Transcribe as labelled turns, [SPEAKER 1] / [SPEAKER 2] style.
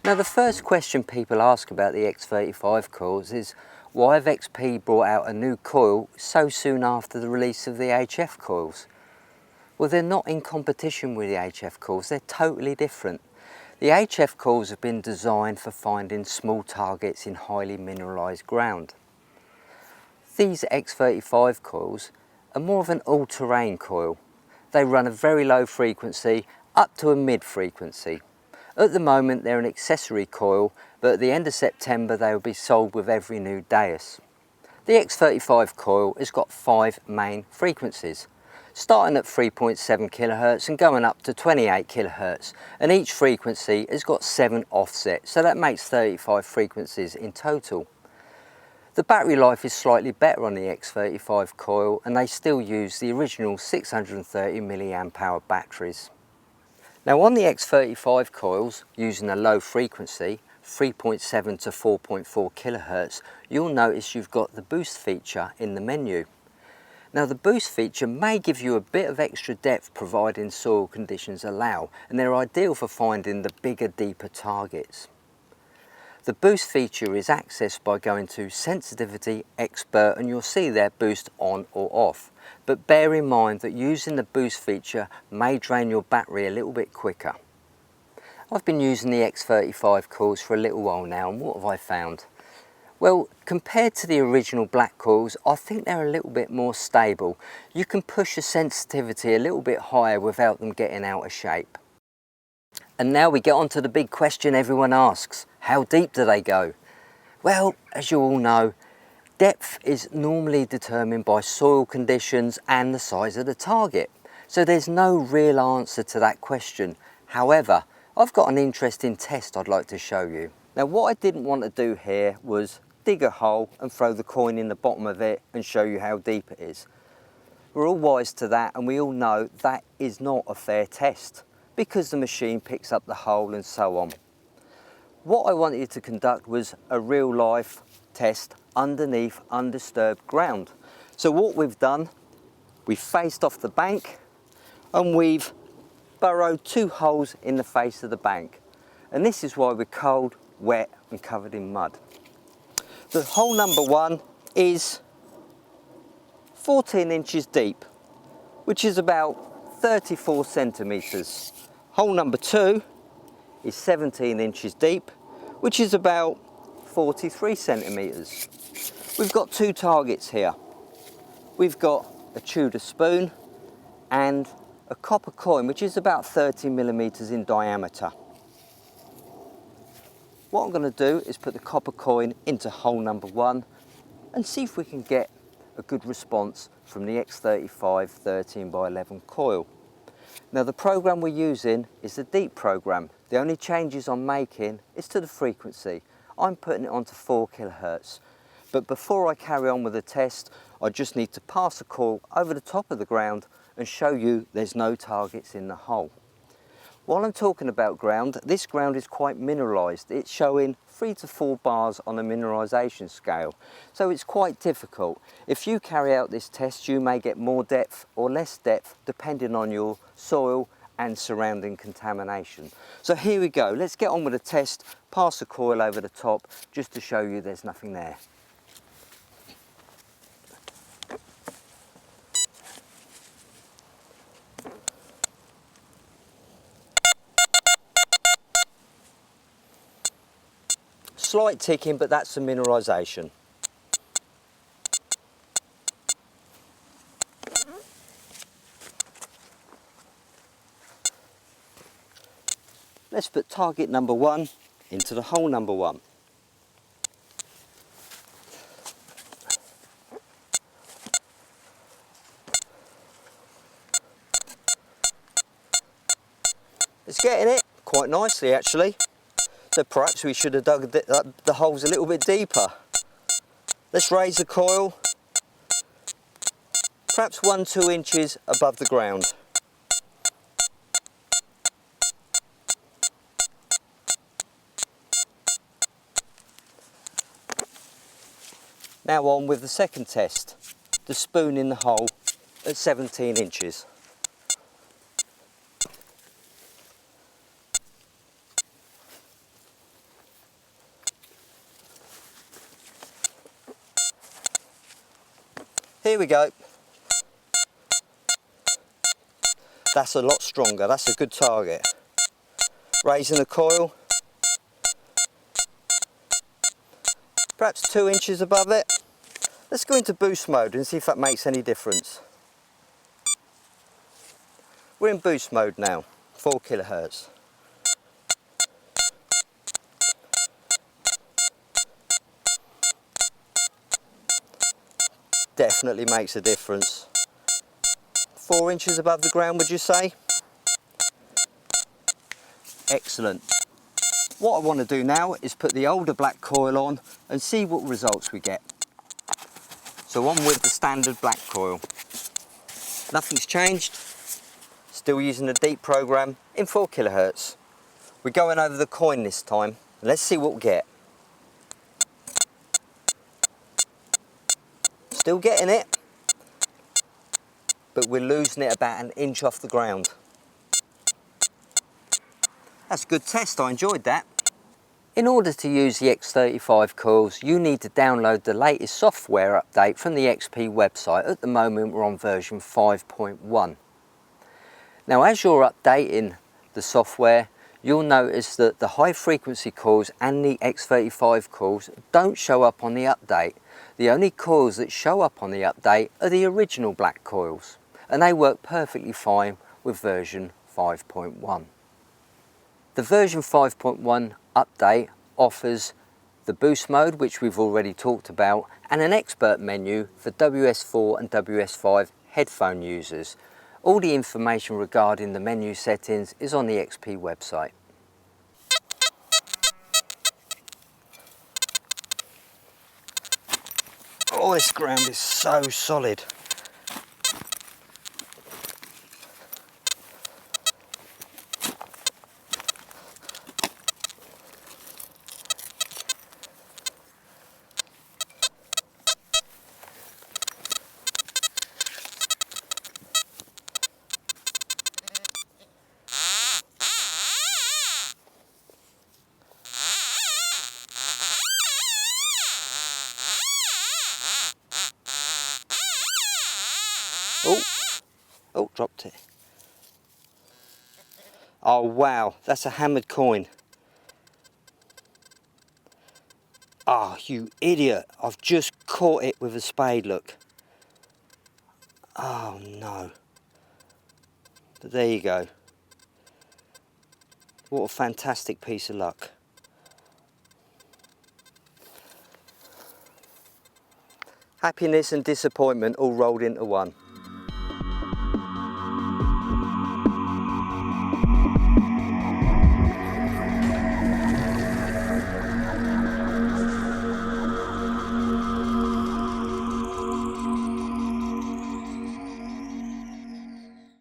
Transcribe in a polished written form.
[SPEAKER 1] Now the first question people ask about the X35 coils is, why have XP brought out a new coil so soon after the release of the HF coils? Well, they're not in competition with the HF coils, they're totally different. The HF coils have been designed for finding small targets in highly mineralised ground. These X35 coils are more of an all-terrain coil. They run a very low frequency up to a mid frequency. At the moment they're an accessory coil, but at the end of September they will be sold with every new Deus. The X35 coil has got 5 main frequencies, starting at 3.7 kHz and going up to 28 kHz, and each frequency has got 7 offsets, so that makes 35 frequencies in total. The battery life is slightly better on the X35 coil, and they still use the original 630 mAh batteries. Now on the X35 coils, using a low frequency, 3.7 to 4.4 kHz, you'll notice you've got the boost feature in the menu. Now the boost feature may give you a bit of extra depth providing soil conditions allow, and they're ideal for finding the bigger, deeper targets. The boost feature is accessed by going to Sensitivity, Expert, and you'll see there boost on or off. But bear in mind that using the boost feature may drain your battery a little bit quicker. I've been using the X35 coils for a little while now, and what have I found? Well, compared to the original black coils, I think they're a little bit more stable. You can push the sensitivity a little bit higher without them getting out of shape. And now we get on to the big question everyone asks. How deep do they go? Well, as you all know, depth is normally determined by soil conditions and the size of the target. So there's no real answer to that question. However, I've got an interesting test I'd like to show you. Now what I didn't want to do here was dig a hole and throw the coin in the bottom of it and show you how deep it is. We're all wise to that, and we all know that is not a fair test because the machine picks up the hole and so on. What I wanted to conduct was a real life test underneath undisturbed ground. So what we've done, we've faced off the bank and we've burrowed 2 holes in the face of the bank. And this is why we're cold, wet and covered in mud. The hole number 1 is 14 inches deep, which is about 34 centimetres. Hole number 2 is 17 inches deep, which is about 43 centimetres. We've got 2 targets here. We've got a Tudor spoon and a copper coin, which is about 30 millimetres in diameter. What I'm going to do is put the copper coin into hole number 1 and see if we can get a good response from the X35 13x11 coil. Now the program we're using is the deep program. The only changes I'm making is to the frequency. I'm putting it onto 4 kHz. But before I carry on with the test, I just need to pass the coil over the top of the ground and show you there's no targets in the hole. While I'm talking about ground, this ground is quite mineralised. It's showing 3 to 4 bars on a mineralisation scale, so it's quite difficult. If you carry out this test, you may get more depth or less depth depending on your soil and surrounding contamination. So here we go, let's get on with the test, pass the coil over the top just to show you there's nothing there. Slight ticking, but that's the mineralisation. Let's put target number 1 into the hole number 1. It's getting it quite nicely actually. So perhaps we should have dug the holes a little bit deeper. Let's raise the coil, perhaps 1-2 inches above the ground. Now on with the second test, the spoon in the hole at 17 inches. Here we go. That's a lot stronger, that's a good target. Raising the coil. Perhaps 2 inches above it. Let's go into boost mode and see if that makes any difference. We're in boost mode now, 4 kilohertz. Definitely makes a difference. 4 inches above the ground, would you say? Excellent. What I want to do now is put the older black coil on and see what results we get. So on with the standard black coil. Nothing's changed. Still using the deep program in 4 kilohertz. We're going over the coin this time. Let's see what we get. Still getting it, but we're losing it about 1 inch off the ground. That's a good test, I enjoyed that. In order to use the X35 coils, you need to download the latest software update from the XP website. At the moment we're on version 5.1. Now as you're updating the software, you'll notice that the high frequency coils and the X35 coils don't show up on the update. The only coils that show up on the update are the original black coils, and they work perfectly fine with version 5.1. The version 5.1 update offers the boost mode, which we've already talked about, and an expert menu for WS4 and WS5 headphone users. All the information regarding the menu settings is on the XP website. Oh, this ground is so solid. Oh, dropped it. Oh wow, that's a hammered coin. Ah, you idiot, I've just caught it with a spade, look. Oh no. But there you go. What a fantastic piece of luck. Happiness and disappointment all rolled into one.